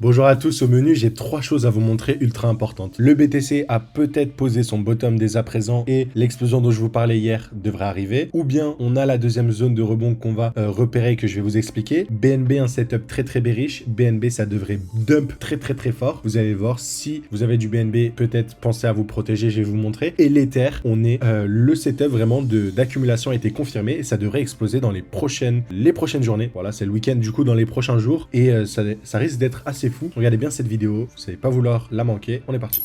Bonjour à tous, au menu, j'ai 3 choses à vous montrer ultra importantes. Le BTC a peut-être posé son bottom dès à présent et l'explosion dont je vous parlais hier devrait arriver. Ou bien on a la deuxième zone de rebond qu'on va repérer et que je vais vous expliquer. BNB, un setup très bearish. BNB, ça devrait dump très fort. Vous allez voir, si vous avez du BNB, peut-être pensez à vous protéger, je vais vous montrer. Et l'Ether, on est le setup vraiment d'accumulation a été confirmé et ça devrait exploser dans les prochaines journées. Voilà, c'est le week-end du coup dans les prochains jours et ça risque d'être assez fou. Regardez bien cette vidéo, vous n'allez pas vouloir la manquer. On est parti.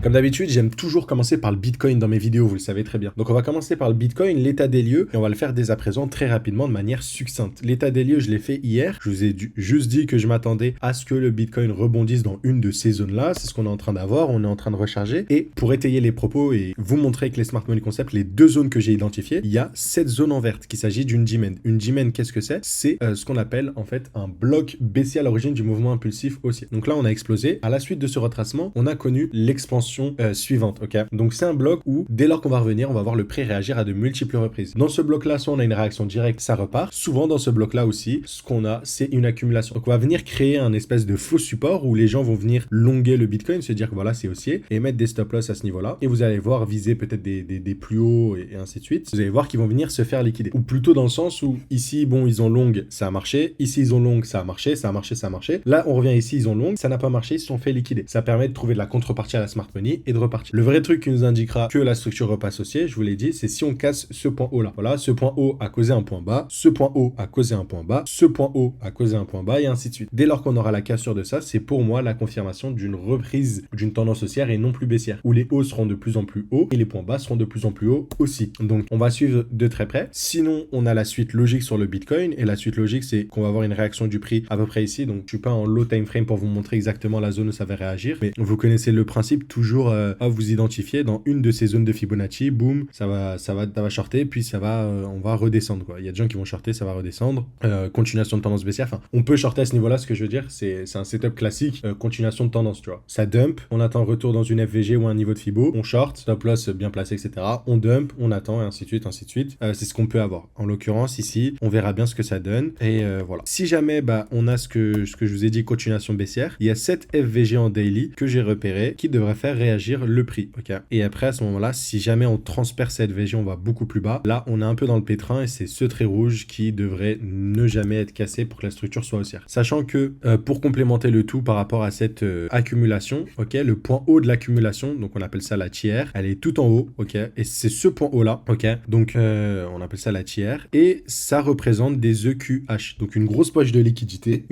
Comme d'habitude, j'aime toujours commencer par le Bitcoin dans mes vidéos, vous le savez très bien. Donc on va commencer par le Bitcoin, l'état des lieux, et on va le faire dès à présent très rapidement de manière succincte. L'état des lieux, je l'ai fait hier. Je vous ai juste dit que je m'attendais à ce que le Bitcoin rebondisse dans une de ces zones-là. C'est ce qu'on est en train d'avoir, on est en train de recharger. Et pour étayer les propos et vous montrer avec les Smart Money Concept, les deux zones que j'ai identifiées, il y a cette zone en verte, qu'il s'agit d'une G-Man. Une G-Man, qu'est-ce que c'est? C'est ce qu'on appelle en fait un bloc baissier à l'origine du mouvement impulsif haussier. Donc là, on a explosé. À la suite de ce retracement, on a connu l'expansion suivante, ok. Donc c'est un bloc où dès lors qu'on va revenir, on va voir le prix réagir à de multiples reprises. Dans ce bloc là, soit on a une réaction directe, ça repart. Souvent dans ce bloc là aussi, ce qu'on a, c'est une accumulation. Donc on va venir créer un espèce de faux support où les gens vont venir longuer le Bitcoin, se dire que voilà, c'est haussier, et mettre des stop loss à ce niveau là. Et vous allez voir viser peut-être des plus hauts et ainsi de suite. Vous allez voir qu'ils vont venir se faire liquider. Ou plutôt dans le sens où ici, bon, ils ont long, ça a marché. Ici, ils ont long, ça a marché, ça a marché, ça a marché. Là, on revient ici, ils ont long, ça n'a pas marché, ils se sont fait liquider. Ça permet de trouver de la contrepartie à la smart money et de repartir. Le vrai truc qui nous indiquera que la structure repasse haussier, je vous l'ai dit, c'est si on casse ce point haut là. Voilà, ce point haut a causé un point bas, ce point haut a causé un point bas, ce point haut a causé un point bas et ainsi de suite. Dès lors qu'on aura la cassure de ça, c'est pour moi la confirmation d'une reprise d'une tendance haussière et non plus baissière, où les hauts seront de plus en plus hauts et les points bas seront de plus en plus hauts aussi. Donc on va suivre de très près. Sinon, on a la suite logique sur le Bitcoin et la suite logique, c'est qu'on va avoir une réaction du prix à peu près ici. Donc je suis pas en low time frame pour vous montrer exactement la zone où ça va réagir, mais vous connaissez le principe, toujours à vous identifier dans une de ces zones de Fibonacci, boum, ça va shorter, puis on va redescendre quoi. Il y a des gens qui vont shorter, ça va redescendre. Continuation de tendance baissière. Enfin, on peut shorter à ce niveau-là. Ce que je veux dire, c'est un setup classique, continuation de tendance, tu vois. Ça dump, on attend retour dans une FVG ou un niveau de Fibo, on short, stop loss bien placé, etc. On dump, on attend et ainsi de suite, ainsi de suite. C'est ce qu'on peut avoir. En l'occurrence ici, on verra bien ce que ça donne et voilà. Si jamais on a ce que je vous ai dit, continuation baissière, il y a cette FVG en daily que j'ai repéré qui devrait faire réagir le prix, ok. Et après, à ce moment-là, si jamais on transperce cette VG, on va beaucoup plus bas. Là, on est un peu dans le pétrin et c'est ce trait rouge qui devrait ne jamais être cassé pour que la structure soit haussière. Sachant que pour complémenter le tout par rapport à cette accumulation, ok, le point haut de l'accumulation, donc on appelle ça la tiers, elle est tout en haut, ok, et c'est ce point haut-là, ok, donc on appelle ça la tiers, et ça représente des EQH, donc une grosse poche de liquidité,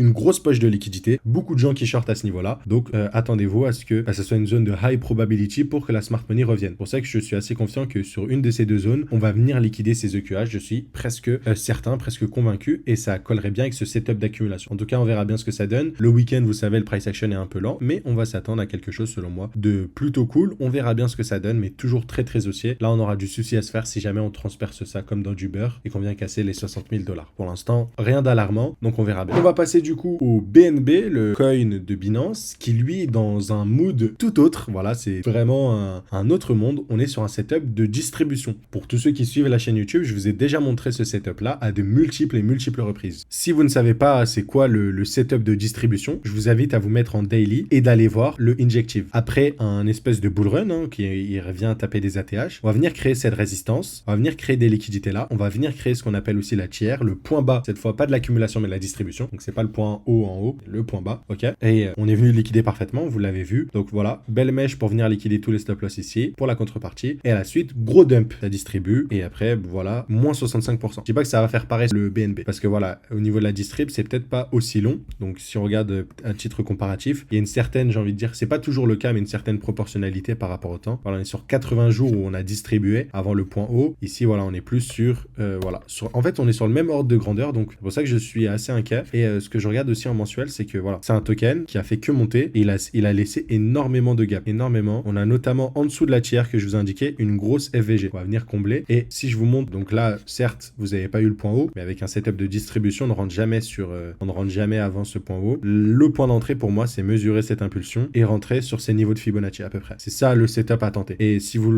beaucoup de gens qui shortent à ce niveau-là, donc attendez-vous à ce que ça soit une zone de high probability pour que la smart money revienne. Pour ça que je suis assez confiant que sur une de ces deux zones, on va venir liquider ces EQH. Je suis presque certain, presque convaincu, et ça collerait bien avec ce setup d'accumulation. En tout cas, on verra bien ce que ça donne. Le week-end, vous savez, le price action est un peu lent, mais on va s'attendre à quelque chose, selon moi, de plutôt cool. On verra bien ce que ça donne, mais toujours très haussier. Là, on aura du souci à se faire si jamais on transperce ça comme dans du beurre et qu'on vient casser les 60 000 $. Pour l'instant, rien d'alarmant, donc on verra bien. On va passer du coup au BNB, le coin de Binance, qui lui est dans un mood tout autre. Voilà, c'est vraiment un autre monde. On est sur un setup de distribution. Pour tous ceux qui suivent la chaîne YouTube, je vous ai déjà montré ce setup là à de multiples reprises. Si vous ne savez pas c'est quoi le setup de distribution, je vous invite à vous mettre en daily et d'aller voir le injective. Après un espèce de bull run qui revient taper des ATH, on va venir créer cette résistance, on va venir créer des liquidités là, on va venir créer ce qu'on appelle aussi la tiers, le point bas, cette fois pas de l'accumulation mais de la distribution. Donc c'est pas le point haut en haut, le point bas, ok. Et on est venu liquider parfaitement, vous l'avez vu. Donc voilà, belle mèche pour venir liquider tous les stop loss ici pour la contrepartie. Et à la suite, gros dump, ça distribue. Et après, voilà, moins 65%. Je dis pas que ça va faire pareil le BNB. Parce que voilà, au niveau de la distrib, c'est peut-être pas aussi long. Donc si on regarde à titre comparatif, il y a une certaine, j'ai envie de dire, c'est pas toujours le cas, mais une certaine proportionnalité par rapport au temps. Voilà, on est sur 80 jours où on a distribué avant le point haut. Ici, voilà, on est plus sur, voilà. En fait, on est sur le même ordre de grandeur. Donc c'est pour ça que je suis assez inquiet. Et ce que je regarde aussi en mensuel, c'est que voilà, c'est un token qui a fait que monter. Et il a laissé énormément de gap. énormément. On a notamment en dessous de la tiers que je vous ai indiqué une grosse FVG. On va venir combler. Et si je vous montre, donc là, certes, vous n'avez pas eu le point haut, mais avec un setup de distribution, on ne rentre jamais avant ce point haut. Le point d'entrée pour moi, c'est mesurer cette impulsion et rentrer sur ces niveaux de Fibonacci à peu près. C'est ça le setup à tenter. Et si vous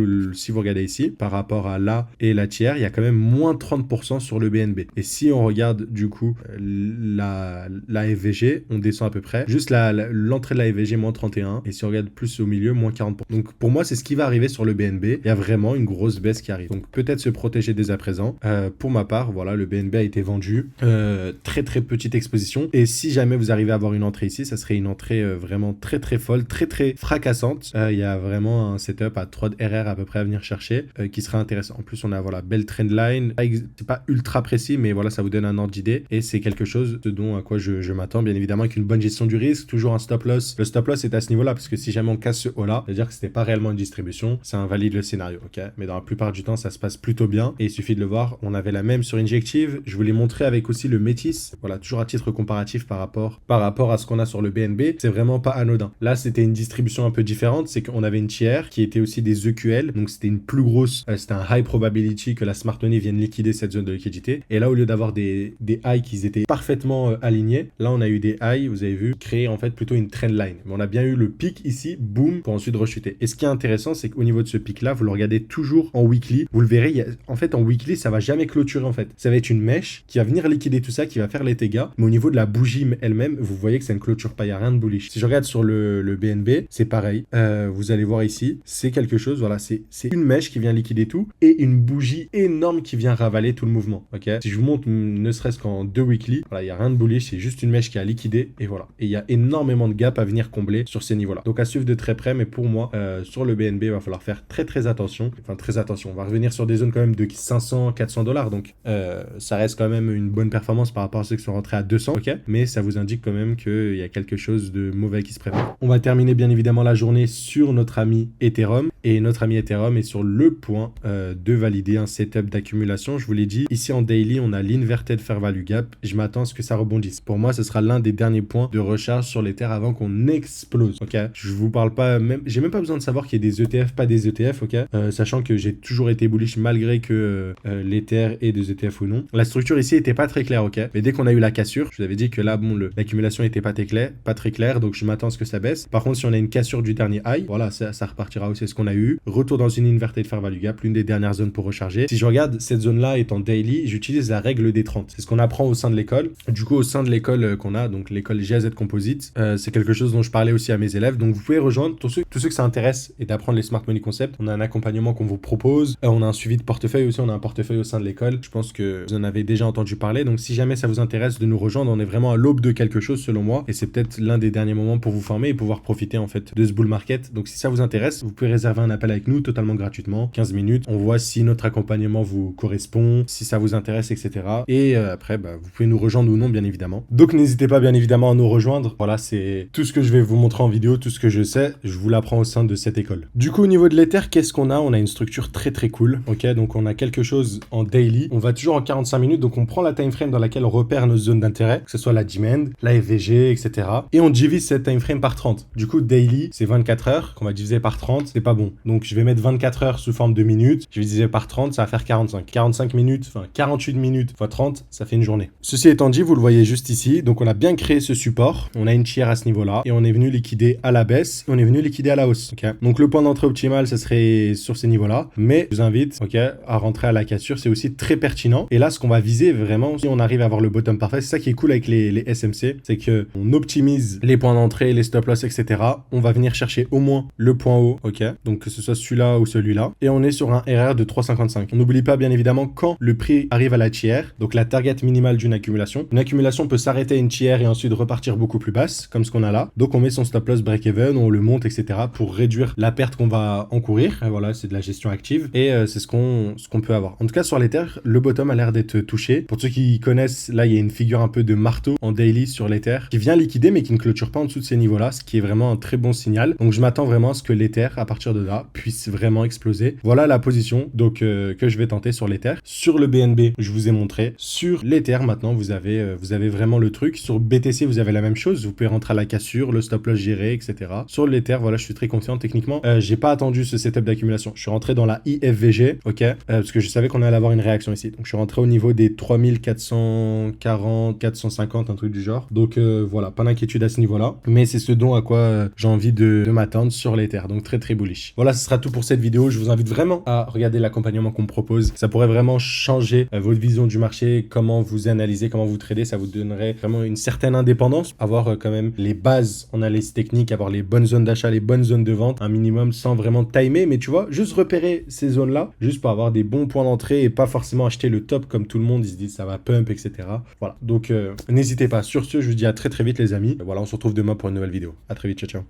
regardez ici, par rapport à là et la tiers, il y a quand même moins 30% sur le BNB. Et si on regarde du coup la FVG, on descend à peu près. Juste l'entrée de la FVG, moins 31. Et si on regarde plus au milieu, moins 40%. Donc pour moi, c'est ce qui va arriver sur le BNB. Il y a vraiment une grosse baisse qui arrive. Donc peut-être se protéger dès à présent. Pour ma part, voilà, le BNB a été vendu. Très très petite exposition. Et si jamais vous arrivez à avoir une entrée ici, ça serait une entrée vraiment très très folle, très très fracassante. Il y a vraiment un setup à 3 de RR à peu près à venir chercher qui serait intéressant. En plus, on a voilà, belle trendline. C'est pas ultra précis, mais voilà, ça vous donne un ordre d'idée. Et c'est quelque chose à quoi je m'attends, bien évidemment, avec une bonne gestion du risque, toujours un stop loss. Le stop loss est à ce niveau-là, parce que si jamais on casse ce haut-là, c'est-à-dire que c'était pas réellement une distribution, ça invalide le scénario, ok? Mais dans la plupart du temps, ça se passe plutôt bien. Et il suffit de le voir. On avait la même sur Injective. Je vous l'ai montré avec aussi le Métis. Voilà, toujours à titre comparatif par rapport à ce qu'on a sur le BNB. C'est vraiment pas anodin. Là, c'était une distribution un peu différente. C'est qu'on avait une tiers qui était aussi des EQL. Donc, c'était une plus grosse, c'était un high probability que la smart money vienne liquider cette zone de liquidité. Et là, au lieu d'avoir des highs qui étaient parfaitement alignés, là, on a eu des highs, vous avez vu, créer en fait plutôt une trend line. Mais on a bien eu le pic ici, boom, pour ensuite rechuter. Et ce qui est intéressant, c'est qu'au niveau de ce pic-là, vous le regardez toujours en weekly. Vous le verrez, en fait, en weekly, ça va jamais clôturer, en fait. Ça va être une mèche qui va venir liquider tout ça, qui va faire les dégâts. Mais au niveau de la bougie elle-même, vous voyez que ça ne clôture pas, il n'y a rien de bullish. Si je regarde sur le BNB, c'est pareil. Vous allez voir ici, c'est quelque chose, voilà, c'est une mèche qui vient liquider tout et une bougie énorme qui vient ravaler tout le mouvement, ok? Si je vous montre ne serait-ce qu'en 2 weekly, voilà, il n'y a rien de bullish, c'est juste une mèche qui a liquidé et voilà. Et il y a énormément de gap à venir combler sur ces niveaux-là. Donc à suivre de très près, mais pour moi, sur le BNB, il va falloir faire très très attention. Enfin, très attention. On va revenir sur des zones quand même de 500-400$, donc ça reste quand même une bonne performance par rapport à ceux qui sont rentrés à 200, ok? Mais ça vous indique quand même qu'il y a quelque chose de mauvais qui se prépare. On va terminer bien évidemment la journée sur notre ami Ethereum. Et notre ami Ethereum est sur le point de valider un setup d'accumulation. Je vous l'ai dit, ici en daily, on a l'inverted fair value gap. Je m'attends à ce que ça rebondisse. Pour moi, ce sera l'un des derniers points de recharge sur l'Ether avant qu'on explose, ok? Je vous parle pas, j'ai même pas besoin de savoir qu'il y ait des ETF, pas des ETF, ok? Sachant que j'ai toujours été bullish malgré que l'Ether ait des ETF ou non. La structure ici était pas très claire, ok? Mais dès qu'on a eu la cassure, je vous avais dit que là, bon, l'accumulation était pas très claire, donc je m'attends à ce que ça baisse. Par contre, si on a une cassure du dernier high, voilà, ça repartira aussi ce qu'on a eu. Retour dans une inverted fair value gap, l'une des dernières zones pour recharger. Si je regarde, cette zone-là étant daily, j'utilise la règle des 30. C'est ce qu'on apprend au sein de l'école. Du coup, au sein de l'école qu'on a, donc l'école GAZ Composite, c'est quelque chose dont je parlais aussi à mes élèves. Donc, vous pouvez rejoindre tous ceux que ça intéresse et d'apprendre les smart money concepts. On a un accompagnement qu'on vous propose. On a un suivi de portefeuille aussi. On a un portefeuille au sein de l'école. Je pense que vous en avez déjà entendu parler. Donc, si jamais ça vous intéresse de nous rejoindre, on est vraiment à l'aube de quelque chose selon moi. Et c'est peut-être l'un des derniers moments pour vous former et pouvoir profiter en fait de ce bull market. Donc, si ça vous intéresse, vous pouvez réserver un appel avec nous totalement gratuitement, 15 minutes. On voit si notre accompagnement vous correspond, si ça vous intéresse, etc. Et après, vous pouvez nous rejoindre ou non, bien évidemment. Donc, n'hésitez pas bien évidemment à nous rejoindre. Voilà, c'est tout ce que je vais vous montrer en vidéo, tout ce que je sais, je vous l'apprends au sein de cette école. Du coup, au niveau de l'Ether, qu'est-ce qu'on a? On a une structure très très cool. Ok, donc on a quelque chose en daily. On va toujours en 45 minutes, donc on prend la time frame dans laquelle on repère nos zones d'intérêt, que ce soit la demand, la FVG, etc. Et on divise cette time frame par 30. Du coup, daily, c'est 24 heures qu'on va diviser par 30, c'est pas bon. Donc je vais mettre 24 heures sous forme de minutes, je vais diviser par 30, ça va faire 45. 45 minutes, enfin 48 minutes fois 30, ça fait une journée. Ceci étant dit, vous le voyez juste ici, donc on a bien créé ce support, on a une tiers à ce niveau-là, et on est venu liquider à la baisse, et on est venu liquider à la hausse. Okay, donc le point d'entrée optimal, ça serait sur ces niveaux-là, mais je vous invite à rentrer à la cassure, c'est aussi très pertinent. Et là, ce qu'on va viser vraiment, si on arrive à avoir le bottom parfait, c'est ça qui est cool avec les SMC, c'est que on optimise les points d'entrée, les stop loss, etc. On va venir chercher au moins le point haut, ok, donc que ce soit celui-là ou celui-là, et on est sur un RR de 3,55. On n'oublie pas bien évidemment quand le prix arrive à la tiers, donc la target minimale d'une accumulation. Une accumulation peut s'arrêter à une tiers et ensuite repartir beaucoup plus basse, comme ce qu'on a là. Donc on met son stop loss break-even, on le monte, etc. pour réduire la perte qu'on va encourir. Et voilà, c'est de la gestion active et c'est ce qu'on peut avoir. En tout cas, sur l'Ether, le bottom a l'air d'être touché. Pour ceux qui connaissent, là, il y a une figure un peu de marteau en daily sur l'Ether qui vient liquider mais qui ne clôture pas en dessous de ces niveaux-là, ce qui est vraiment un très bon signal. Donc je m'attends vraiment à ce que l'Ether, à partir de là, puisse vraiment exploser. Voilà la position donc que je vais tenter sur l'Ether. Sur le BNB, je vous ai montré. Sur l'Ether, maintenant, vous avez vraiment le truc. Sur BTC, vous avez la même chose. Vous pouvez rentrer à la cassure, le stop loss géré, etc. Sur l'Ether, voilà voilà, je suis très confiant techniquement. J'ai pas attendu ce setup d'accumulation. Je suis rentré dans la IFVG, ok, parce que je savais qu'on allait avoir une réaction ici. Donc je suis rentré au niveau des 3440, 450, un truc du genre. Donc voilà, pas d'inquiétude à ce niveau-là. Mais c'est ce dont à quoi j'ai envie de m'attendre sur l'Ether. Donc très très bullish. Voilà, ce sera tout pour cette vidéo. Je vous invite vraiment à regarder l'accompagnement qu'on me propose. Ça pourrait vraiment changer votre vision du marché, comment vous analysez, comment vous tradez. Ça vous donnerait vraiment une certaine indépendance. Avoir quand même les bases en analyse technique, avoir les bonnes zones d'achat, les bonnes zones de vente, un minimum sans vraiment timer. Mais tu vois, juste repérer ces zones-là, juste pour avoir des bons points d'entrée et pas forcément acheter le top comme tout le monde. Ils se disent ça va pump, etc. Voilà. Donc n'hésitez pas. Sur ce, je vous dis à très très vite les amis. Voilà, on se retrouve demain pour une nouvelle vidéo. À très vite. Ciao, ciao.